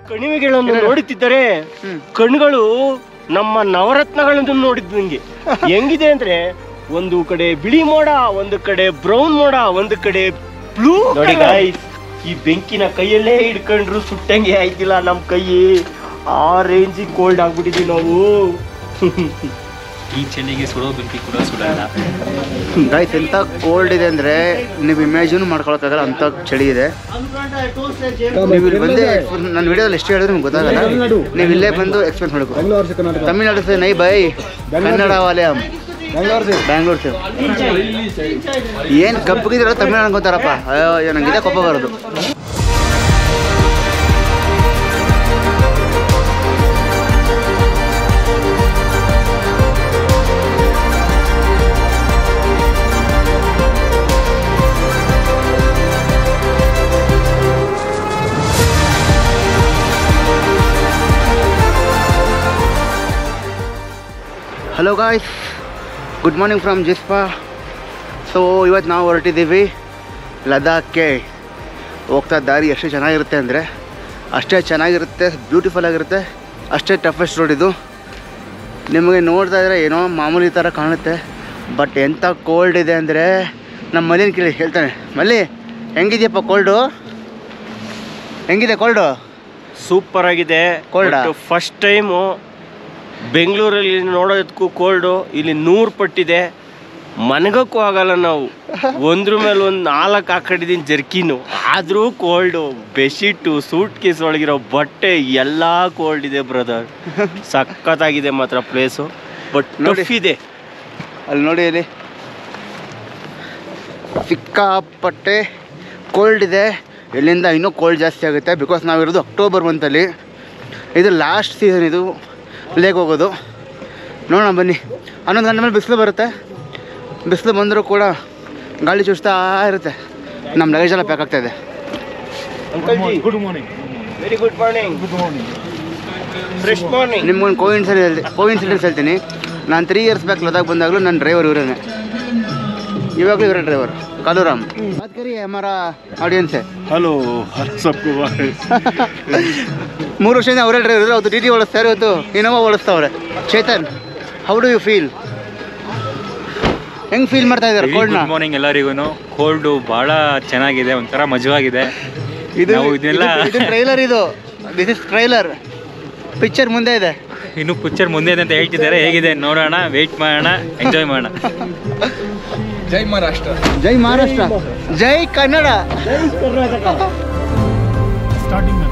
ಕಣಿವೆಗಳನ್ನು ನೋಡುತ್ತಿದ್ದರೆ ಕಣ್ಗಳು ನಮ್ಮ ನವರತ್ನಗಳನ್ನು ನೋಡಿದ್ದಂಗೆ. ಹೆಂಗಿದೆ ಅಂದ್ರೆ ಒಂದು ಕಡೆ ಬಿಳಿ ಮೋಡ, ಒಂದು ಕಡೆ ಬ್ರೌನ್ ಮೋಡ, ಒಂದು ಕಡೆ ಬ್ಲೂ. ನೋಡಿ ಗಾಯ್ಸ್, ಈ ಬೆಂಕಿನ ಕೈಯಲ್ಲೇ ಹಿಡ್ಕೊಂಡ್ರು ಸುಟ್ಟಂಗೆ ಆಯ್ತಿಲ್ಲ ನಮ್ಮ ಕೈ. ಆ ರೇಂಜಿಗೆ ಕೋಲ್ಡ್ ಆಗ್ಬಿಟ್ಟಿದೀವಿ ನಾವು. ಈ ಚಳಿಗೆ ಸುಡೋ ಬೆಂಕಿ ಕೂಡ ಸುಡಲ್ಲ ಗೈಸ್. ಎಂತ ಕೋಲ್ಡ್ ಇದೆ ಅಂದ್ರೆ ನೀವು ಇಮ್ಯಾಜಿನ್ ಮಾಡ್ಕೊಳಕ್ಕಾಗಲ್ಲ, ಅಂತ ಚಳಿ ಇದೆ. ನೀವು ಇಲ್ಲಿ ಬಂದು ನನ್ನ ವಿಡಿಯೋದಲ್ಲಿ ಎಷ್ಟು ಹೇಳಿದ್ರೆ ನಿಮ್ಗೆ ಗೊತ್ತಾಗಲ್ಲ. ನೀವು ಇಲ್ಲೇ ಬಂದು ಎಕ್ಸ್ಪೀರಿಯನ್ಸ್ ಮಾಡಬೇಕು. ತಮಿಳ್ನಾಡು ಸೆ ನೈ ಬೈ, ಕನ್ನಡ ವಾಲೆ ಬ್ಯಾಂಗ್ಳೂರ್ ಸೆ. ಏನು ಕಪ್ಪಗಿದ್ರಲ್ಲ ತಮಿಳ್ನಾಡು ಅನ್ಕೋತಾರಪ್ಪ. ಅಯ್ಯೋ ನಂಗಿದೆ ಕೊಪ್ಪ ಬರೋದು. Hello guys, good morning from Jispa. So ಇವತ್ತು ನಾವು ಹೊರಟಿದ್ದೀವಿ ಲದಾಖ್ಗೆ. ಹೋಗ್ತಾ ದಾರಿ ಎಷ್ಟು ಚೆನ್ನಾಗಿರುತ್ತೆ ಅಂದರೆ ಅಷ್ಟೇ ಚೆನ್ನಾಗಿರುತ್ತೆ, ಬ್ಯೂಟಿಫುಲ್ ಆಗಿರುತ್ತೆ, ಅಷ್ಟೇ ಟಫೆಸ್ಟ್ ರೋಡ್ ಇದು. ನಿಮಗೆ ನೋಡ್ತಾ ಇದ್ರೆ ಏನೋ ಮಾಮೂಲಿ ಥರ ಕಾಣುತ್ತೆ, ಬಟ್ ಎಂಥ ಕೋಲ್ಡ್ ಇದೆ ಅಂದರೆ ನಮ್ಮ ಮಲ್ಲಿನ ಕೇಳಿ ಹೇಳ್ತಾನೆ. ಮಲ್ಲಿ ಹೆಂಗಿದೆಯಪ್ಪ ಕೋಲ್ಡು? ಹೆಂಗಿದೆ ಕೋಲ್ಡು? ಸೂಪರ್ ಆಗಿದೆ ಕೋಲ್ಡ್. ಫಸ್ಟ್ ಟೈಮು ಬೆಂಗಳೂರಲ್ಲಿ ನೋಡೋದಕ್ಕೂ ಕೋಲ್ಡು ಇಲ್ಲಿ 100 ಪಟ್ಟಿದೆ. ಮನಗಕ್ಕೂ ಆಗಲ್ಲ. ನಾವು ಒಂದ್ರ ಮೇಲೆ ಒಂದು 4 ಹಾಕೊಂಡಿದ್ದೀನಿ ಜರ್ಕಿನು, ಆದರೂ ಕೋಲ್ಡು. ಬೆಡ್ಶೀಟು, ಸೂಟ್ ಕೇಸ್ ಒಳಗಿರೋ ಬಟ್ಟೆ ಎಲ್ಲ ಕೋಲ್ಡ್ ಇದೆ ಬ್ರದರ್. ಸಖತ್ತಾಗಿದೆ ಮಾತ್ರ ಪ್ಲೇಸು, ಬಟ್ ಟಫ್ ಇದೆ. ಅಲ್ಲಿ ನೋಡಿ, ಇಲ್ಲಿ ಸಿಕ್ಕಾಪಟ್ಟೆ ಕೋಲ್ಡ್ ಇದೆ. ಇಲ್ಲಿಂದ ಇನ್ನೂ ಕೋಲ್ಡ್ ಜಾಸ್ತಿ ಆಗುತ್ತೆ. ಬಿಕಾಸ್ ನಾವಿರೋದು ಅಕ್ಟೋಬರ್ ಮಂತಲ್ಲಿ. ಇದು ಲಾಸ್ಟ್ ಸೀಸನ್, ಇದು ಲೇಕ್ ಹೋಗೋದು. ನೋಡೋಣ ಬನ್ನಿ. 11 ಗಂಟೆ ಮೇಲೆ ಬಿಸಿಲು ಬರುತ್ತೆ. ಬಿಸಿಲು ಬಂದರೂ ಕೂಡ ಗಾಳಿ ಚುಚ್ತಾ ಇರುತ್ತೆ. ನಮ್ಮ ಲಗೇಜ್ ಎಲ್ಲ ಪ್ಯಾಕ್ ಆಗ್ತಾಯಿದೆ. Good morning. Very good morning. Good morning. Fresh morning. ನಿಮ್ಗೊಂದು ಕೋಇನ್ಸಿಡೆನ್ಸ್ ಹೇಳ್ತೀನಿ. ನಾನು 3 ಇಯರ್ಸ್ ಬ್ಯಾಕ್ ಲದಾಖ್ ಬಂದಾಗಲೂ ನನ್ನ ಡ್ರೈವರ್ ಇವರೇನೆ, ಇವಾಗಲೂ ಇವರೇ ಡ್ರೈವರ್, ಕಾಲುರಾಮ್. ಬಾತ್ ಕರಿ ಹಮಾರಾ ಆಡಿಯನ್ಸ್ ಹೈ. ಹಲೋ ಸಬ್ಕು 3 ವರ್ಷದಿಂದ ಅವರೇ ಡ್ರೈವರ್ ಇದ್ರು. ಅವತ್ತು ಟಿ ಟಿ ಓಡಿಸ್ತಾರೆ, ಇವತ್ತು ಇನೋವಾ ಓಡಿಸ್ತಾವ್ರೆ. Chetan, how do you feel? ಹೆಂಗೆ ಫೀಲ್ ಮಾಡ್ತಾ ಇದ್ದಾರೆ ಕೋಲ್ಡ್ನ? ಗುಡ್ ಮಾರ್ನಿಂಗ್ ಎಲ್ಲರಿಗೂ. ಕೋಲ್ಡು ಭಾಳ ಚೆನ್ನಾಗಿದೆ, ಒಂಥರ ಮಜವಾಗಿದೆ. ಇದು ಟ್ರೈಲರ್, ಇದು ದಿಸ್ ಇಸ್ ಟ್ರೈಲರ್. ಪಿಕ್ಚರ್ ಮುಂದೆ ಇದೆ, ಇನ್ನು ಪಿಕ್ಚರ್ ಮುಂದೆ ಇದೆ ಅಂತ ಹೇಳ್ತಿದ್ದಾರೆ. ಹೇಗಿದೆ ನೋಡೋಣ, ವೆಯ್ಟ್ ಮಾಡೋಣ, ಎಂಜಾಯ್ ಮಾಡೋಣ. ಜೈ ಮಹಾರಾಷ್ಟ್ರ, ಜೈ ಮಹಾರಾಷ್ಟ್ರ, ಜೈ ಕನ್ನಡ, ಜೈ ಕರ್ನಾಟಕ. ಸ್ಟಾರ್ಟಿಂಗ್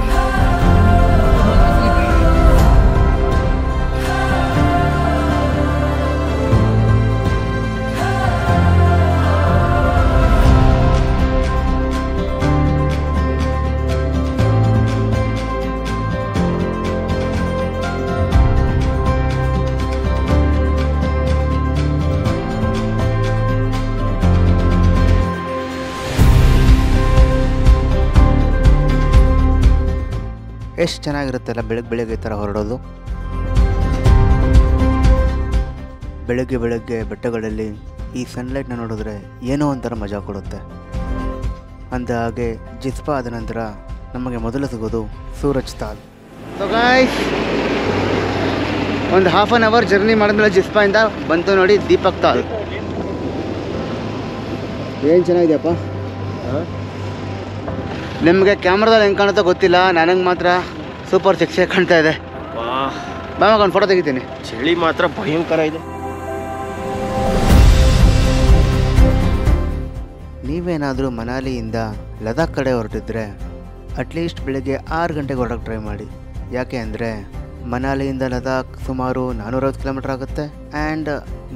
ಎಷ್ಟು ಚೆನ್ನಾಗಿರುತ್ತಲ್ಲ ಬೆಳಗ್ಗೆ ಈ ಥರ ಹೊರಡೋದು. ಬೆಳಗ್ಗೆ ಬೆಟ್ಟಗಳಲ್ಲಿ ಈ ಸನ್ಲೈಟ್ನ ನೋಡಿದ್ರೆ ಏನೋ ಒಂಥರ ಮಜಾ ಕೊಡುತ್ತೆ. ಅಂದ ಹಾಗೆ ಜಿಸ್ಪಾ ಆದ ನಂತರ ನಮಗೆ ಮೊದಲು ಸಿಗೋದು ಸೂರಜ್ ತಾಲ್. ಸೊ ಗಾಯ್ಸ್, ಒಂದು ಹಾಫ್ ಆನ್ ಅವರ್ ಜರ್ನಿ ಮಾಡಿದ್ಮೇಲೆ ಜಿಸ್ಪಾಯಿಂದ ಬಂತು ನೋಡಿ ದೀಪಕ್ ತಾಲ್. ಏನು ಚೆನ್ನಾಗಿದೆಯಪ್ಪ. ನಿಮಗೆ ಕ್ಯಾಮ್ರಾದಲ್ಲಿ ಹೆಂಗೆ ಕಾಣುತ್ತೋ ಗೊತ್ತಿಲ್ಲ, ನನಗೆ ಮಾತ್ರ ಸೂಪರ್ ಸೆಕ್ಸಿಯಾಗಿ ಕಾಣ್ತಾ ಇದೆ. ಬಾವಾಗ ಒಂದು ಫೋಟೋ ತೆಗಿತೀನಿ. ಚಳಿ ಮಾತ್ರ ಭಯಂಕರ ಇದೆ. ನೀವೇನಾದರೂ ಮನಾಲಿಯಿಂದ ಲದಾಖ್ ಕಡೆ ಹೊರಟಿದ್ರೆ ಅಟ್ಲೀಸ್ಟ್ ಬೆಳಗ್ಗೆ 6 ಗಂಟೆಗೆ ಹೊರಡೋಕ್ಕೆ ಟ್ರೈ ಮಾಡಿ. ಯಾಕೆ ಅಂದರೆ ಮನಾಲಿಯಿಂದ ಲದಾಖ್ ಸುಮಾರು 450 ಕಿಲೋಮೀಟ್ರ್ ಆಗುತ್ತೆ. ಆ್ಯಂಡ್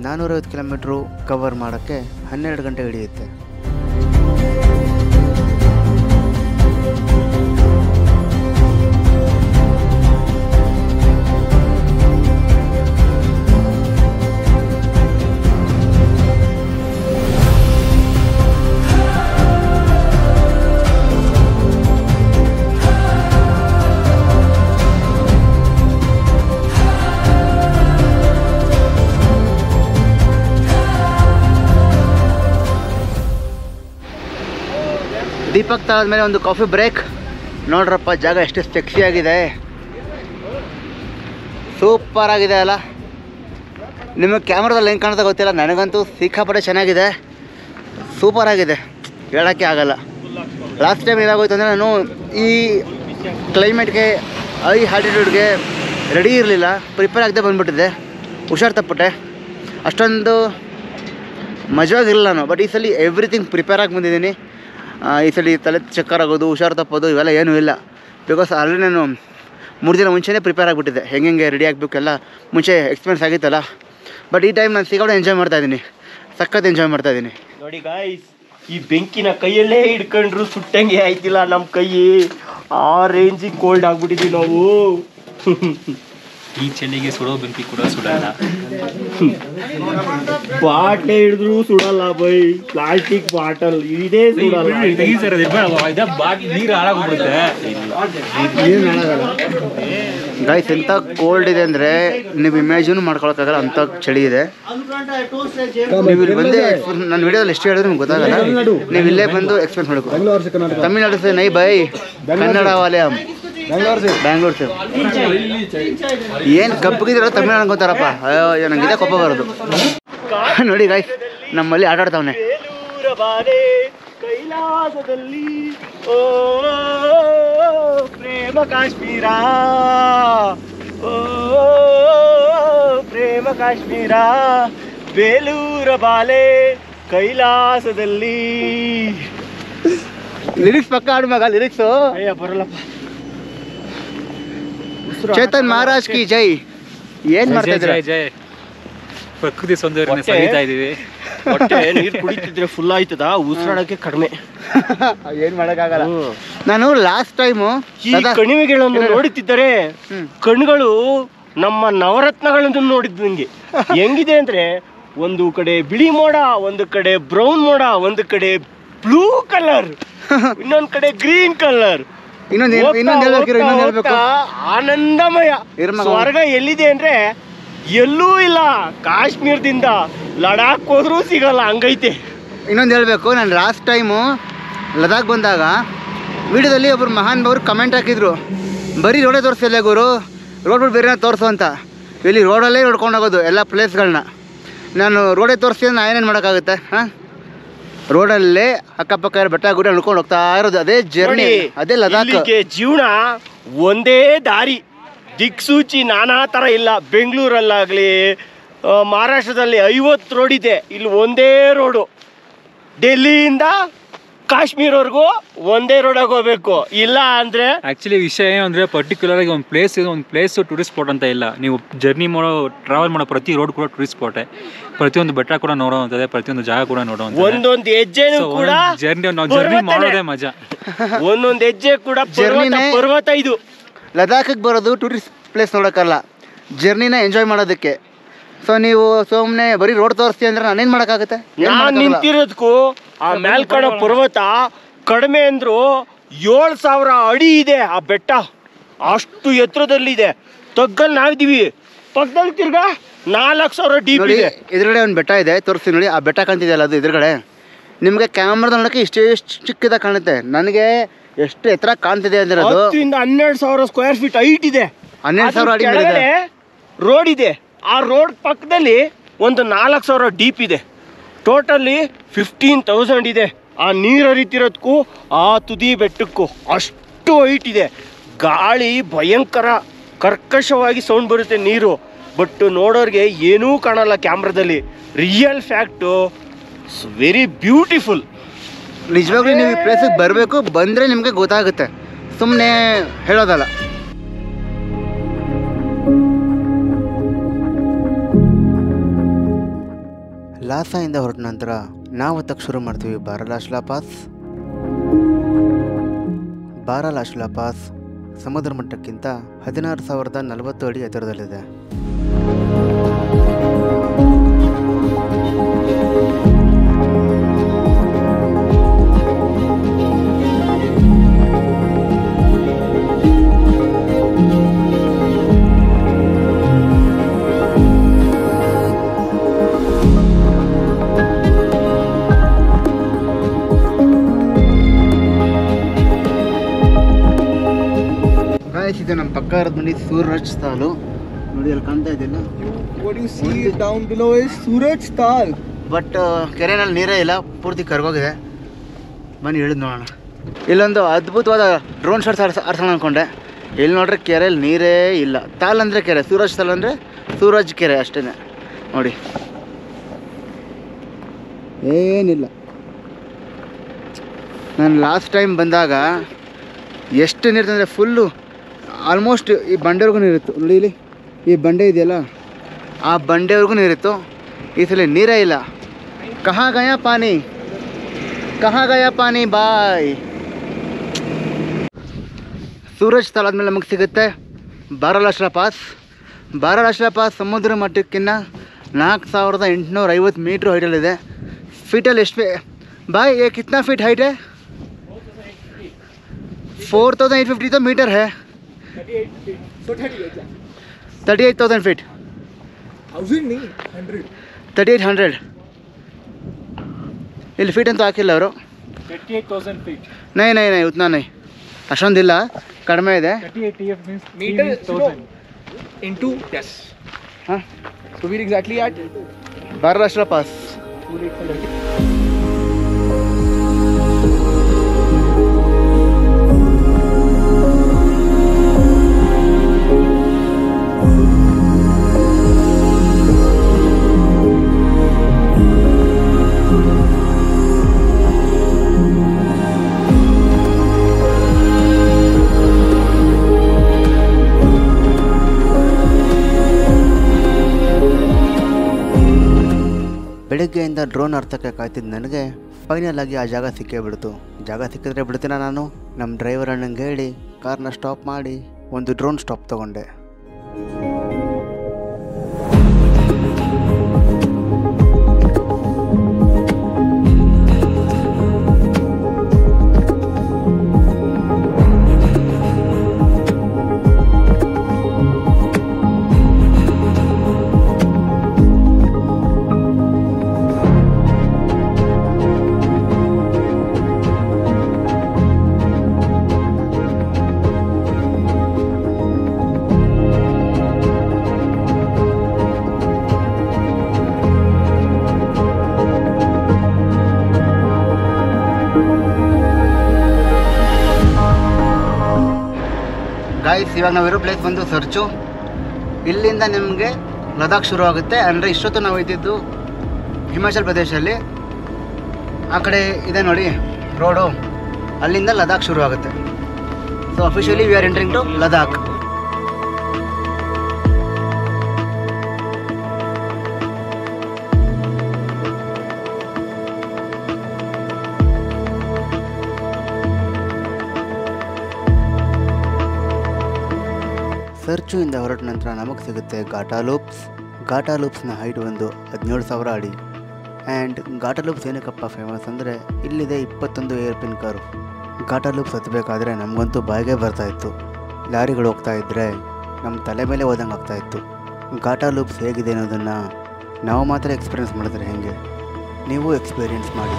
450 ಕಿಲೋಮೀಟ್ರು ಕವರ್ ಮಾಡೋಕ್ಕೆ 12 ಗಂಟೆ ಹಿಡಿಯುತ್ತೆ. ದೀಪಕ್ ತಾಲ್ ಮೇಲೆ ಒಂದು ಕಾಫಿ ಬ್ರೇಕ್. ನೋಡ್ರಪ್ಪ ಜಾಗ ಎಷ್ಟು ಸೆಕ್ಸಿ ಆಗಿದೆ, ಸೂಪರ್ ಆಗಿದೆ ಅಲ್ಲ. ನಿಮಗೆ ಕ್ಯಾಮ್ರಾದಲ್ಲಿ ಹೆಂಗೆ ಕಾಣ್ತಾ ಗೊತ್ತಿಲ್ಲ, ನನಗಂತೂ ಸಿಕ್ಕಾಪಟ್ಟೆ ಚೆನ್ನಾಗಿದೆ, ಸೂಪರ್ ಆಗಿದೆ, ಹೇಳೋಕ್ಕೆ ಆಗಲ್ಲ. ಲಾಸ್ಟ್ ಟೈಮ್ ಏನಾಗೋಯ್ತು ಅಂದರೆ ನಾನು ಈ ಕ್ಲೈಮೇಟ್ಗೆ ಹೈ ಆಲ್ಟಿಟ್ಯೂಡ್ಗೆ ರೆಡಿ ಇರಲಿಲ್ಲ, ಪ್ರಿಪೇರ್ ಆಗದೆ ಬಂದುಬಿಟ್ಟಿದ್ದೆ, ಹುಷಾರು ತಪ್ಪಿಟ್ಟೆ, ಅಷ್ಟೊಂದು ಮಜವಾಗಿರಲಿಲ್ಲ ನಾನು. ಬಟ್ ಈ ಸಲ ಎವ್ರಿಥಿಂಗ್ ಪ್ರಿಪೇರ್ ಆಗಿ ಬಂದಿದ್ದೀನಿ. ಈ ಸಲ ತಲೆ ಚಕ್ಕರ್ ಆಗೋದು, ಹುಷಾರು ತಪ್ಪೋದು ಇವೆಲ್ಲ ಏನೂ ಇಲ್ಲ. ಬಿಕಾಸ್ ಆಲ್ರೆಡಿ ನಾನು 3 ದಿನ ಮುಂಚೆನೇ ಪ್ರಿಪೇರ್ ಆಗಿಬಿಟ್ಟಿದ್ದೆ, ಹೆಂಗೆ ರೆಡಿ ಆಗಬೇಕೆಲ್ಲ ಮುಂಚೆ ಎಕ್ಸ್ಪೀರಿಯನ್ಸ್ ಆಗಿತ್ತಲ್ಲ. ಬಟ್ ಈ ಟೈಮ್ ನಾನು ಸಿಕ್ಕಾಪಟ್ಟೆ ಎಂಜಾಯ್ ಮಾಡ್ತಾಯಿದ್ದೀನಿ, ಸಖತ್ ಎಂಜಾಯ್ ಮಾಡ್ತಾಯಿದ್ದೀನಿ. ನೋಡಿ ಗಾಯ್ಸ್, ಈ ಬೆಂಕಿನ ಕೈಯಲ್ಲೇ ಹಿಡ್ಕೊಂಡ್ರು ಸುಟ್ಟಂಗೆ ಆಯ್ತಿಲ್ಲ ನಮ್ಮ ಕೈ, ಆ ರೇಂಜಿಗೆ ಕೋಲ್ಡ್ ಆಗ್ಬಿಟ್ಟಿದ್ದೀವಿ ನಾವು. ಈ ಚಳಿಗೆ ಸುಡೋ ಬೆಂಕಿ ಕೂಡ ಸುಡಲ್ಲ. ಬಾಟ್ಲೆ ಹಿಡಿದ್ರು ಸುಡಲ್ಲ ಬೈ, ಪ್ಲಾಸ್ಟಿಕ್ ಬಾಟಲ್ ಇದೇ ಸುಡಲ್ಲ. ನೀರು ಹಾಳಾಗ್ಬಿಡುತ್ತೆ. ಗೈಸ್ ಎಂಥ ಕೋಲ್ಡ್ ಇದೆ ಅಂದರೆ ನೀವು ಇಮ್ಯಾಜಿನ್ ಮಾಡ್ಕೊಳಕ್ಕಾಗಲ್ಲ, ಅಂಥ ಚಳಿ ಇದೆ. ನೀವು ಇಲ್ಲಿ ಬಂದೇ ನನ್ನ ವಿಡಿಯೋದಲ್ಲಿ ಎಷ್ಟು ಹೇಳಿದ್ರು ನಿಮ್ಗೆ ಗೊತ್ತಾಗಲ್ಲ, ನೀವು ಇಲ್ಲೇ ಬಂದು ಎಕ್ಸ್ಪೀರಿಯನ್ಸ್ ಮಾಡಬೇಕು. ತಮಿಳ್ನಾಡು ಸೇ ನೈ ಬೈ, ಕನ್ನಡ ವಾಲೆ ಹಮ್, ಬ್ಯಾಂಗ್ಳೂರ್ ಸೇ. ಏನು ಕಪ್ಪಗಿದ್ದೀರ ತಮಿಳ್ನಾಡು ಗೊತ್ತಾರಪ್ಪ, ಅಯ್ಯೋ ನಂಗಿದೆ ಕೊಪ್ಪ ಬರೋದು. ನೋಡಿ ಗಾಯ್ಸ್, ನಮ್ಮಲ್ಲಿ ಆಟ ಆಡ್ತಾವನೆ. ಕೈಲಾಸದಲ್ಲಿ ಓ ಪ್ರೇಮ ಕಾಶ್ಮೀರ, ಓ ಪ್ರೇಮ ಕಾಶ್ಮೀರ, ಬೇಲೂರ ಬಾಲೆ ಕೈಲಾಸದಲ್ಲಿ. ಲಿರಿಕ್ಸ್ ಪಕ್ಕ ಆಡು ಮಗ, ಲಿರಿಕ್ಸು ಅಯ್ಯ ಬರಲ್ಲಪ್ಪ. ಚೇತನ್ ಮಹಾರಾಜ್ ಕಿ ಜೈ. ಏನ್ ಮಾಡ್ತಾ ಇದ್ದೀರಾ? ಜೈ ಜೈ. ಪ್ರಕೃತಿ ಸೌಂದರ್ಯ ಸವಿತಾ ಇದೀವಿ. ಹೊಟ್ಟೆ ನೀರು ಕುಡಿತಿದ್ರೆ ಫುಲ್ ಆಯ್ತದ, ಉಸಿರಾಡಕ್ಕೆ ಕಡಿಮೆ. ಏನ್ ಮಾಡಕ್ಕಾಗಲ್ಲ. ನಾನು ಲಾಸ್ಟ್ ಟೈಮು ಈ ಕಣಿವೆಗಳನ್ನು ನೋಡುತ್ತಿದ್ದರೆ ಕಣ್ಗಳು ನಮ್ಮ ನವರತ್ನಗಳನ್ನು ನೋಡಿದ್ದಂಗೆ. ಹೆಂಗಿದೆ ಅಂದ್ರೆ ಒಂದು ಕಡೆ ಬಿಳಿ ಮೋಡ, ಒಂದು ಕಡೆ ಬ್ರೌನ್ ಮೋಡ, ಒಂದು ಕಡೆ ಬ್ಲೂ ಕಲರ್, ಇನ್ನೊಂದ್ ಕಡೆ ಗ್ರೀನ್ ಕಲರ್. ಇನ್ನೊಂದು ಆನಂದಮಯ. ಸ್ವರ್ಗ ಎಲ್ಲಿದೆ ಅಂದ್ರೆ ಎಲ್ಲೂ ಇಲ್ಲ. ಕಾಶ್ಮೀರದಿಂದ ಲಡಾಖ್ ಹೋದ್ರೂ ಸಿಗಲ್ಲ, ಹಂಗೈತೆ. ಇನ್ನೊಂದು ಹೇಳ್ಬೇಕು, ನಾನು ಲಾಸ್ಟ್ ಟೈಮು ಲದಾಖ್ ಬಂದಾಗ ವಿಡಿಯೋದಲ್ಲಿ ಒಬ್ರು ಮಹಾನ್ ಅವರು ಕಮೆಂಟ್ ಹಾಕಿದ್ರು, ಬರೀ ರೋಡೇ ತೋರಿಸಿಲ್ಲ ಗುರು, ರೋಡ್ ಬಿಟ್ಟು ಬೇರೆ ತೋರಿಸು ಅಂತ. ಇಲ್ಲಿ ರೋಡಲ್ಲೇ ನೋಡ್ಕೊಂಡು ಹೋಗೋದು ಎಲ್ಲ ಪ್ಲೇಸ್ಗಳನ್ನ. ನಾನು ರೋಡೇ ತೋರಿಸಿ ನಾ ಏನೇನು ಮಾಡೋಕ್ಕಾಗುತ್ತೆ? ಹಾಂ, ರೋಡಲ್ಲೇ ಅಕ್ಕಪಕ್ಕ ಬೆಟ್ಟ ಗುಡ್ಡ ನೋಡ್ಕೊಂಡು ಹೋಗ್ತಾ ಇರೋದು, ಅದೇ ಜರ್ನಿ, ಅದೇ ಲದಾಖ್. ಜೀವನ ಒಂದೇ ದಾರಿ, ದಿಕ್ಸೂಚಿ ನಾನಾ ಥರ ಇಲ್ಲ. ಬೆಂಗಳೂರಲ್ಲಾಗಲಿ ಮಹಾರಾಷ್ಟ್ರದಲ್ಲಿ 50 ರೋಡ್ ಇದೆ, ಇಲ್ಲಿ ಒಂದೇ ರೋಡು. ಡೆಲ್ಲಿಯಿಂದ ಕಾಶ್ಮೀರವರೆಗೂ ಒಂದೇ ರೋಡಾಗಿ ಹೋಗ್ಬೇಕು. ಇಲ್ಲ ಅಂದರೆ ಆ್ಯಕ್ಚುಲಿ ವಿಷಯ ಏನು ಅಂದರೆ ಪರ್ಟಿಕ್ಯುಲರ್ ಆಗಿ ಒಂದು ಪ್ಲೇಸ್ ಟೂರಿಸ್ಟ್ ಸ್ಪಾಟ್ ಅಂತ ಇಲ್ಲ. ನೀವು ಜರ್ನಿ ಟ್ರಾವೆಲ್ ಮಾಡೋ ಪ್ರತಿ ರೋಡ್ ಕೂಡ ಟೂರಿಸ್ಟ್ ಸ್ಪಾಟೇ. ಪ್ರತಿಯೊಂದು ಬೆಟ್ಟ ಕೂಡ ನೋಡೋವಂಥದ್ದೇ, ಪ್ರತಿಯೊಂದು ಜಾಗ ಕೂಡ ನೋಡೋವಂಥದ್ದು. ಒಂದೊಂದು ಹೆಜ್ಜೆನೂ ಕೂಡ ಜರ್ನಿ ಮಾಡೋದೇ ಮಜಾ. ಒಂದೊಂದು ಹೆಜ್ಜೆ ಕೂಡ ಪರ್ವತ. ಇದು ಲದಾಖಿಗೆ ಬರೋದು ಟೂರಿಸ್ಟ್ ಪ್ಲೇಸ್ ನೋಡೋಕ್ಕಲ್ಲ, ಜರ್ನಿನ ಎಂಜಾಯ್ ಮಾಡೋದಕ್ಕೆ. ಸೊ ನೀವು ಸುಮ್ಮನೆ ಬರೀ ರೋಡ್ ತೋರಿಸ್ತೀವಿ ಅಂದ್ರೆ ನಾನೇನು ಮಾಡೋಕ್ಕಾಗುತ್ತೆ? ನಾನು ನಿಂತಿರೋದಕ್ಕೂ ಆ ಮೇಲ್ಕಡೆ ಪರ್ವತ ಕಡಿಮೆ ಅಂದ್ರು 7,000 ಅಡಿ ಇದೆ ಆ ಬೆಟ್ಟ, ಅಷ್ಟು ಎತ್ತರದಲ್ಲಿದೆ. ತಗ್ಗಲ್ಲಿ ನಾವಿದ್ದೀವಿ, ಪಕ್ಕದಲ್ಲಿ ತಿರ್ಗಾ 4,000 ಡೀಪ್ ಇದೆ. ಎದುರುಗಡೆ ಒಂದು ಬೆಟ್ಟ ಇದೆ, ತೋರಿಸ್ತೀನಿ ನೋಡಿ. ಆ ಬೆಟ್ಟ ಕಾಣ್ತಿದೆಯಲ್ಲ, ಅದು ಎದುರುಗಡೆ ನಿಮಗೆ ಕ್ಯಾಮ್ರಾದ ನೋಡೋಕ್ಕೆ ಇಷ್ಟು ಚಿಕ್ಕದಾಗಿ ಕಾಣುತ್ತೆ. ನನಗೆ ಎಷ್ಟು ಎತ್ತರ ಕಾಣ್ತಿದೆ ಅಂದರೆ ಅದು 12,000 ಸ್ಕ್ವೇರ್ ಫೀಟ್ ಹೈಟ್ ಇದೆ. 12,000 ಅಡಿ ರೋಡ್ ಇದೆ. ಆ ರೋಡ್ ಪಕ್ಕದಲ್ಲಿ ಒಂದು 4,000 ಡೀಪ್ ಇದೆ. ಟೋಟಲಿ 15,000 ಇದೆ. ಆ ನೀರು ಹರಿತಿರೋದಕ್ಕೂ ಆ ತುದಿ ಬೆಟ್ಟಕ್ಕೂ ಅಷ್ಟು ಹೈಟ್ ಇದೆ. ಗಾಳಿ ಭಯಂಕರ ಕರ್ಕಶವಾಗಿ ಸೌಂಡ್ ಬರುತ್ತೆ ನೀರು. ಬಟ್ ನೋಡೋರಿಗೆ ಏನೂ ಕಾಣಲ್ಲ ಕ್ಯಾಮ್ರಾದಲ್ಲಿ. Real fact, very beautiful. ನಿಜವಾಗ್ಲೂ ನೀವು ಈ ಪ್ಲೇಸಿಗೆ ಬರಬೇಕು, ಬಂದರೆ ನಿಮಗೆ ಗೊತ್ತಾಗುತ್ತೆ, ಸುಮ್ಮನೆ ಹೇಳೋದಲ್ಲ. ಲಾಸಾಯಿಂದ ಹೊರಟ ನಂತರ ನಾವು ಹತ್ತಕ್ಕೆ ಶುರು ಮಾಡ್ತೀವಿ ಬಾರಾಲಾಶ್ಲಾ ಪಾಸ್. ಬಾರಾಲಾಶ್ಲಾ ಪಾಸ್ ಸಮುದ್ರ ಮಟ್ಟಕ್ಕಿಂತ 16,040 ಅಡಿ ಎತ್ತರದಲ್ಲಿದೆ. ಗಾಯ್ಸ್ ಇದು ನಮ್ಮ ಪಕ್ಕ ಇರೋದು ನೋಡಿ ಸೂರಜ್ ತಾಲು ನೋಡಿ ಅಲ್ಲಿ ಕಾಣ್ತಾ ಇದೆಯಲ್ಲ. What you see down below is Suraj Tal. But ಕೆರೆನಲ್ಲಿ ನೀರೇ ಇಲ್ಲ, ಪೂರ್ತಿ ಕರ್ಗೋಗಿದೆ. ಬನ್ನಿ ಹೇಳಿದ್ ನೋಡೋಣ. ಇಲ್ಲೊಂದು ಅದ್ಭುತವಾದ ಡ್ರೋನ್ ಶಾಟ್ಸ್ ಆಡ್ಸೋಣ ಅಂದ್ಕೊಂಡೆ. ಇಲ್ಲಿ ನೋಡ್ರೆ ಕೆರೆಯಲ್ಲಿ ನೀರೇ ಇಲ್ಲ. ತಾಲ್ ಅಂದರೆ ಕೆರೆ, ಸೂರಜ್ ತಾಲ್ ಅಂದರೆ ಸೂರಜ್ ಕೆರೆ ಅಷ್ಟೇ ನೋಡಿ, ಏನಿಲ್ಲ. ನಾನು ಲಾಸ್ಟ್ ಟೈಮ್ ಬಂದಾಗ ಎಷ್ಟು ನೀರಿತ್ತಂದರೆ ಫುಲ್ಲು ಆಲ್ಮೋಸ್ಟ್ ಈ ಬಂಡೆವರೆಗೂ ನೀರಿತ್ತು ನೋಡಿ. ಇಲ್ಲಿ ಈ ಬಂಡೆ ಇದೆಯಲ್ಲ, ಆ ಬಂಡೆವರೆಗೂ ನೀರಿತ್ತು. ಈ ಸಲ ನೀರೇ ಇಲ್ಲ. ಕಹಾ ಗಯಾ ಪಾನಿ, ಕಹಾ ಗಯಾ ಪಾನಿ ಬಾಯ್. ಸೂರಜ್ ತಾಲ್ ಆದಮೇಲೆ ನಮಗೆ ಸಿಗುತ್ತೆ ಬಾರಾಲಾಶ್ರಾ ಪಾಸ್. ಬಾರಾಲಾಶ್ರಾ ಪಾಸ್ ಸಮುದ್ರ ಮಟ್ಟಕ್ಕಿಂತ 4850 ಮೀಟ್ರ್ ಹೈಟಲ್ಲಿದೆ. ಫೀಟಲ್ಲಿ ಎಷ್ಟು ಬಾಯ್ ये कितना फीट हाइट है? 4850 तो मीटर है. 38,000 फीट. 3800 ಇಲ್ಲಿ ಫೀಟ್ ಅಂತೂ ಹಾಕಿಲ್ಲ ಅವರು. 38,000 feet. ನೈ ಉತ್ನಾ ನೈ, ಅಷ್ಟೊಂದಿಲ್ಲ, ಕಡಿಮೆ ಇದೆ. 38 means Meters 3,000. into yes. ಹಾಂ, So we're exactly at Baralacha pass. ಬೆಳಗ್ಗೆಯಿಂದ ಡ್ರೋನ್ ಅರ್ಥಕ್ಕೆ ಕಾಯ್ತಿದ್ದು ನನಗೆ ಫೈನಲ್ ಆಗಿ ಆ ಜಾಗ ಸಿಕ್ಕೇ ಬಿಡ್ತು. ಜಾಗ ಸಿಕ್ಕಿದ್ರೆ ಬಿಡ್ತೀನ ನಾನು? ನಮ್ಮ ಡ್ರೈವರ್ ಅಣ್ಣಂಗೆ ಹೇಳಿ ಕಾರ್ನ ಸ್ಟಾಪ್ ಮಾಡಿ ಒಂದು ಡ್ರೋನ್ ಸ್ಟಾಪ್ ತೊಗೊಂಡೆ. ಗಾಯ್ಸ್, ಇವಾಗ ನಾವಿರೋ ಪ್ಲೇಸ್ ಬಂದು ಸರ್ಚು. ಇಲ್ಲಿಂದ ನಿಮಗೆ ಲದಾಖ್ ಶುರು ಆಗುತ್ತೆ. ಅಂದರೆ ಇಷ್ಟೊತ್ತು ನಾವು ಇದ್ದಿದ್ದು ಹಿಮಾಚಲ್ ಪ್ರದೇಶದಲ್ಲಿ. ಆ ಕಡೆ ಇದೆ ನೋಡಿ ರೋಡು, ಅಲ್ಲಿಂದ ಲದಾಖ್ ಶುರು ಆಗುತ್ತೆ. So officially we are entering to Ladakh. ಸರ್ಚುಯಿಂದ ಹೊರಟ ನಂತರ ನಮಗೆ ಸಿಗುತ್ತೆ ಘಾಟಾ ಲೂಪ್ಸ್. ಘಾಟಾ ಲೂಪ್ಸ್ನ ಹೈಟ್ ಒಂದು 17,000 ಅಡಿ. ಆ್ಯಂಡ್ ಘಾಟಾ ಲೂಪ್ಸ್ ಏನಕ್ಕಪ್ಪ ಫೇಮಸ್ ಅಂದರೆ ಇಲ್ಲಿದೆ 21 ಏರ್ಪಿನ್ ಕಾರು. ಘಾಟಾ ಲೂಪ್ಸ್ ಹತ್ತಬೇಕಾದ್ರೆ ನಮಗಂತೂ ಬಾಯಿಗೆ ಬರ್ತಾಯಿತ್ತು. ಲಾರಿಗಳು ಹೋಗ್ತಾ ಇದ್ದರೆ ನಮ್ಮ ತಲೆ ಮೇಲೆ ಹೋದಂಗೆ ಆಗ್ತಾಯಿತ್ತು. ಘಾಟಾ ಲೂಪ್ಸ್ ಹೇಗಿದೆ ಅನ್ನೋದನ್ನು ನಾವು ಮಾತ್ರ ಎಕ್ಸ್ಪೀರಿಯೆನ್ಸ್ ಮಾಡಿದ್ರೆ ಹೇಗೆ? ನೀವು ಎಕ್ಸ್ಪೀರಿಯೆನ್ಸ್ ಮಾಡಿ.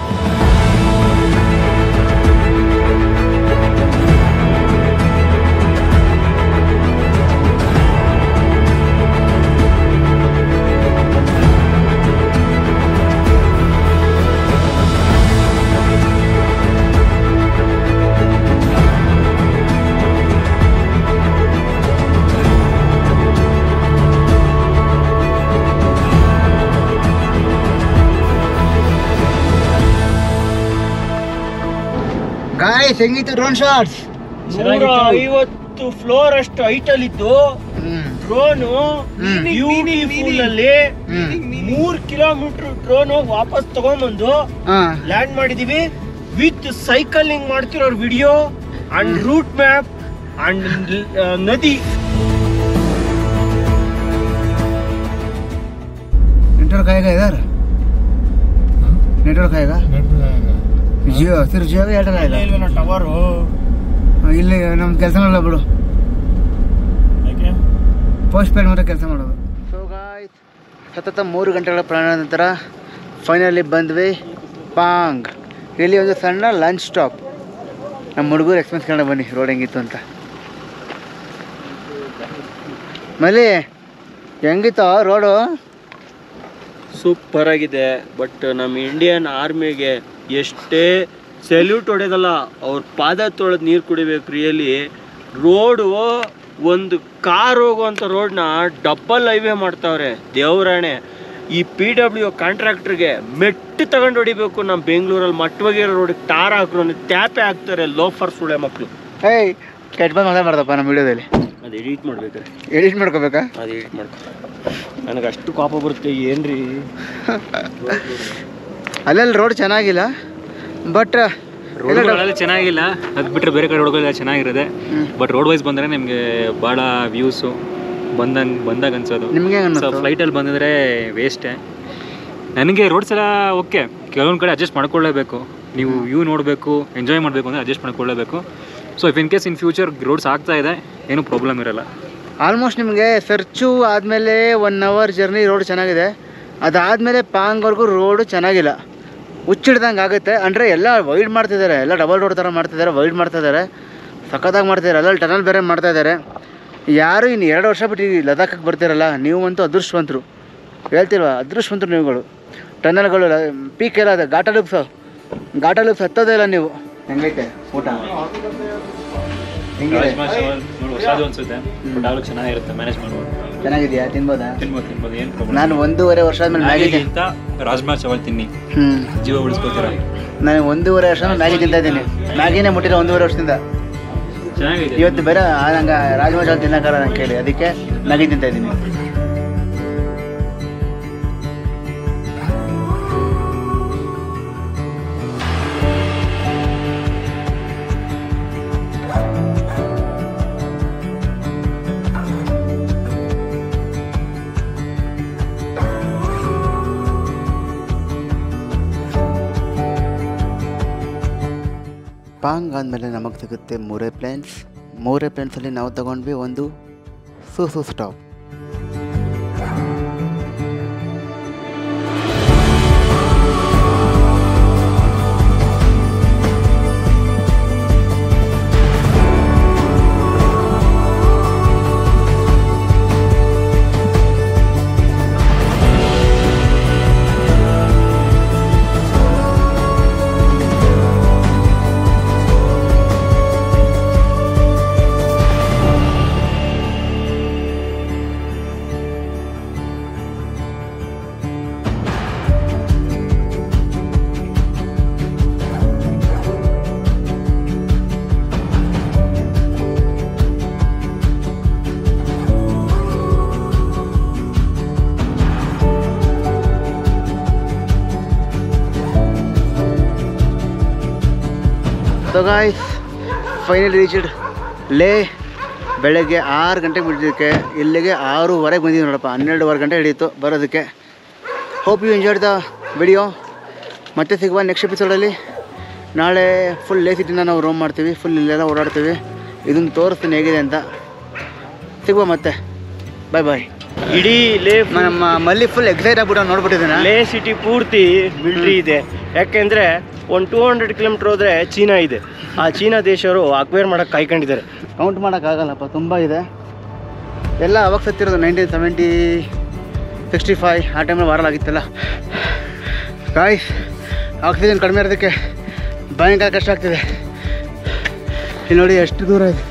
ಗಾಯ್ಸ್, ಹೆಂಗಿತ್ತು ಡ್ರೋನ್ ಶಾಟ್ಸ್? 150 ಫ್ಲೋರ್ ಅಷ್ಟು ಹೈಟ್ ಅಲ್ಲಿ ಇದ್ದು ಡ್ರೋನು ಬ್ಯೂಟಿಫುಲ್ ಅಲ್ಲಿ 3 ಕಿಲೋಮೀಟರ್ ಡ್ರೋನ್ ವಾಪಸ್ ತಗೊಂಡ್ಬಂದು ಲ್ಯಾಂಡ್ ಮಾಡಿದೀವಿ. ವಿತ್ ಸೈಕಲಿಂಗ್ ಮಾಡ್ತಿರೋ video and route map and ನದಿ. नेटवर्क आएगा इधर? नेटवर्क आएगा? ಜಿಯೋ, ಸಿರ್ಫ್ ಜಿಯೋ ಏರ್ಟೆಲ್ ಆಯ್ತಾ? ಟವರ್ ಇಲ್ಲಿ ನಮ್ದು ಕೆಲಸ ಮಾಡಲ್ಲ ಬಿಡು, ಪೋಸ್ಟ್ ಪೇಡ್ ಮಾತ್ರ ಕೆಲಸ ಮಾಡೋದು. ಸೊ ಗಾಯ್ಸ್, ಸತತ 3 ಗಂಟೆಗಳ ಪ್ರಯಾಣ ನಂತರ ಫೈನಲಿ ಬಂದ್ವಿ ಪಾಂಗ್. ಇಲ್ಲಿ ಒಂದು ಸಣ್ಣ ಲಂಚ್ ಸ್ಟಾಪ್. ನಮ್ಮ ಹುಡುಗರು ಎಕ್ಸ್ಪೀರಿಯನ್ಸ್ ಕನ್ನಡ ಬನ್ನಿ ರೋಡ್ ಹೆಂಗಿತ್ತು ಅಂತ. ಮಲ್ಲಿ ಹೆಂಗಿತ್ತು ರೋಡು? ಸೂಪರ್ ಆಗಿದೆ. ಬಟ್ ನಮ್ಮ ಇಂಡಿಯನ್ ಆರ್ಮಿಗೆ ಎಷ್ಟೇ ಸೆಲ್ಯೂಟ್ ಹೊಡೆದಲ್ಲ, ಅವ್ರ ಪಾದ ತೊಳೆದು ನೀರು ಕುಡಿಬೇಕು. ರಿಯಲಿ ರೋಡು ಒಂದು ಕಾರ್ ಹೋಗುವಂಥ ರೋಡ್ನ ಡಬಲ್ ಹೈವೇ ಮಾಡ್ತಾವ್ರೆ. ದೇವರಾಣೆ ಈ PW ಕಾಂಟ್ರಾಕ್ಟ್ರಿಗೆ ಮೆಟ್ಟು ತಗೊಂಡು ಹೊಡಿಬೇಕು. ನಮ್ಮ ಬೆಂಗಳೂರಲ್ಲಿ ಮಟ್ಟವಾಗಿರೋ ರೋಡಿಗೆ ಟಾರ್ ಹಾಕ್ರು ಟ್ಯಾಪೆ ಹಾಕ್ತಾರೆ ಲೋಫರ್ ಸುಳೆ ಮಕ್ಕಳು. ಏಯ್ ಕೆಟ್ಟ ಬಂದು ಮಾತಾಡ್ದಪ್ಪ ನಮ್ಮ ವಿಡಿಯೋದಲ್ಲಿ. ಅದು ಎಡಿಟ್ ಮಾಡ್ಬೇಕಾರೆ ಎಡಿಟ್ ಮಾಡ್ಕೋಬೇಕಾ? ಅದು ಎಡಿಟ್ ಮಾಡ್ಕೊ. ನನಗೆ ಅಷ್ಟು ಕೋಪ ಬರುತ್ತೆ ಏನ್ರಿ. ಅಲ್ಲೆಲ್ಲ ರೋಡ್ ಚೆನ್ನಾಗಿಲ್ಲ, ಬಟ್ ರೋಡ್ಗಳೆಲ್ಲ ಚೆನ್ನಾಗಿಲ್ಲ. ಅದು ಬಿಟ್ಟರೆ ಬೇರೆ ಕಡೆ ರೋಡ್ಗಳೆಲ್ಲ ಚೆನ್ನಾಗಿರುತ್ತೆ. ಬಟ್ ರೋಡ್ ವೈಸ್ ಬಂದರೆ ನಿಮಗೆ ಭಾಳ ವ್ಯೂಸು ಬಂದಾಗ ಅನ್ಸೋದು. ನಿಮಗೆ ಫ್ಲೈಟಲ್ಲಿ ಬಂದಿದ್ರೆ ವೇಸ್ಟೇ. ನನಗೆ ರೋಡ್ಸ್ ಎಲ್ಲ ಓಕೆ, ಕೆಲವೊಂದು ಕಡೆ ಅಡ್ಜಸ್ಟ್ ಮಾಡ್ಕೊಳ್ಳೇಬೇಕು. ನೀವು ವ್ಯೂ ನೋಡಬೇಕು, ಎಂಜಾಯ್ ಮಾಡಬೇಕು ಅಂದರೆ ಅಡ್ಜಸ್ಟ್ ಮಾಡ್ಕೊಳ್ಳೇಬೇಕು. So if in case in future roads ಆಗ್ತಾ ಇದೆ, ಏನೂ ಪ್ರಾಬ್ಲಮ್ ಇರೋಲ್ಲ. ಆಲ್ಮೋಸ್ಟ್ ನಿಮಗೆ ಸರ್ಚು ಆದಮೇಲೆ 1 hour ಜರ್ನಿ ರೋಡ್ ಚೆನ್ನಾಗಿದೆ. ಅದಾದಮೇಲೆ ಪಾಂಗ್ವರೆಗೂ ರೋಡು ಚೆನ್ನಾಗಿಲ್ಲ, ಹುಚ್ಚಿಡ್ದಂಗೆ ಆಗುತ್ತೆ. ಅಂದರೆ ಎಲ್ಲ ವೈಡ್ ಮಾಡ್ತಿದ್ದಾರೆ, ಎಲ್ಲ ಡಬಲ್ ರೋಡ್ ಥರ ಮಾಡ್ತಿದ್ದಾರೆ, ವೈಡ್ ಮಾಡ್ತಿದ್ದಾರೆ, ಸಖತ್ತಾಗಿ ಮಾಡ್ತಿದ್ದಾರೆ. ಅಲ್ಲಲ್ಲಿ ಟನಲ್ ಬೇರೆ ಮಾಡ್ತಾಯಿದ್ದಾರೆ. ಯಾರು ಇನ್ನು 2 ವರ್ಷ ಬಿಟ್ಟು ಈ ಲದಾಖಕ್ಕೆ ಬರ್ತಿರಲ್ಲ, ನೀವು ಅಂತೂ ಅದೃಷ್ಟವಂತರು. ಹೇಳ್ತಿಲ್ವ, ಅದೃಷ್ಟವಂತರು ನೀವುಗಳು. ಟನಲ್ಗಳು ಪೀಕ್ ಎಲ್ಲ ಅದೇ, ಘಾಟ ಲೂಪ್ಸ್ ಹತ್ತೋದೇ ಇಲ್ಲ ನೀವು. ಹೆಂಗೈತೆ ಊಟ? ಅನ್ಸುತ್ತೆ ಚೆನ್ನಾಗಿರುತ್ತೆ, ಮ್ಯಾನೇಜ್ ಮಾಡ್ಬೋದು. ಚೆನ್ನಾಗಿದೆಯಾ? ತಿನ್ಬೋದಾ? ತಿನ್ಬೋದು ಏನು ಪ್ರಾಬ್ಲಮ್. ನಾನು 1.5 ವರ್ಷ ಆದ್ಮೇಲೆ ಮ್ಯಾಗಿಗಿಂತ ರಾಜ್ಮಾ ಚಾವಲ್ ತಿನ್ನಿ, ಜೀವ ಉಳಿಸ್ಕೋತೀರ. ನಾನು 1.5 ವರ್ಷ ಮ್ಯಾಗಿ ತಿಂತಾ ಇದ್ದೀನಿ. ಮ್ಯಾಗಿನೇ ಮುಟ್ಟಿಲ್ಲ 1.5 ವರ್ಷದಿಂದ. ಚೆನ್ನಾಗಿದೆ. ಇವತ್ತು ಬೇರೆ ನಂಗೆ ರಾಜ್ಮಾ ಚಾವಲ್ ತಿನ್ನೋಕ್ಕಲ್ಲ ನಾನು ಕೇಳಿ, ಅದಕ್ಕೆ ಮ್ಯಾಗಿ ತಿಂತಾ ಇದ್ದೀನಿ. ಪಾಂಗ್ ಆದಮೇಲೆ ನಮಗೆ ಸಿಗುತ್ತೆ ಮೂರೇ ಪ್ಲೇನ್ಸಲ್ಲಿ ನಾವು ತಗೊಂಡ್ವಿ ಒಂದು ಸೂಸು stop. So guys, finally reached Leh. ಬೆಳಗ್ಗೆ 6 ಗಂಟೆಗೆ ಬಿಟ್ಟಿದ್ದಕ್ಕೆ ಇಲ್ಲಿಗೆ 6:30 ಬಂದಿದ್ದೀವಿ ನೋಡಪ್ಪ. 12:15 ಗಂಟೆ ಹಿಡಿಯಿತು ಬರೋದಕ್ಕೆ. Hope you enjoyed the video. ಮತ್ತೆ ಸಿಗುವ ನೆಕ್ಸ್ಟ್ ಎಪಿಸೋಡಲ್ಲಿ. ನಾಳೆ ಫುಲ್ ಲೇ ಸಿಟಿನ ನಾವು ರೋಮ್ ಮಾಡ್ತೀವಿ, ಫುಲ್ ಇಲ್ಲೆಲ್ಲ ಓಡಾಡ್ತೀವಿ. ಇದನ್ನು ತೋರಿಸ್ತೀನಿ ಹೇಗಿದೆ ಅಂತ. ಸಿಗುವ ಮತ್ತೆ. ಬಾಯ್. ಇಡೀ ಲೇ ನಮ್ಮ ಮಲ್ಲಿ ಫುಲ್ ಎಕ್ಸೈಟ್ ಆಗ್ಬಿಟ್ಟು ನೋಡ್ಬಿಟ್ಟಿದ್ದೇನೆ. ಲೇ ಸಿಟಿ ಪೂರ್ತಿ ಮಿಲ್ಟ್ರಿ ಇದೆ. ಯಾಕೆಂದರೆ ಒಂದು 200 ಕಿಲೋಮೀಟ್ರ್ ಹೋದರೆ ಚೀನಾ ಇದೆ. ಆ ಚೀನಾ ದೇಶವರು ಅಕ್ವೈರ್ ಮಾಡೋಕ್ಕೆ ಕಾಯ್ಕೊಂಡಿದ್ದಾರೆ. ಕೌಂಟ್ ಮಾಡೋಕ್ಕಾಗಲ್ಲಪ್ಪ, ತುಂಬ ಇದೆ. ಎಲ್ಲ ಅವಾಗ ಸತ್ತಿರೋದು 1970, 65 ಆ ಟೈಮಲ್ಲಿ ವಾರಲಾಗಿತ್ತಲ್ಲ. ಗಾಯ್ಸ್, ಆಕ್ಸಿಜನ್ ಕಡಿಮೆ ಇರೋದಕ್ಕೆ ಭಯಂಕರ ಕಷ್ಟ ಆಗ್ತಿದೆ. ಇಲ್ಲಿ ನೋಡಿ ಎಷ್ಟು ದೂರ ಇದೆ.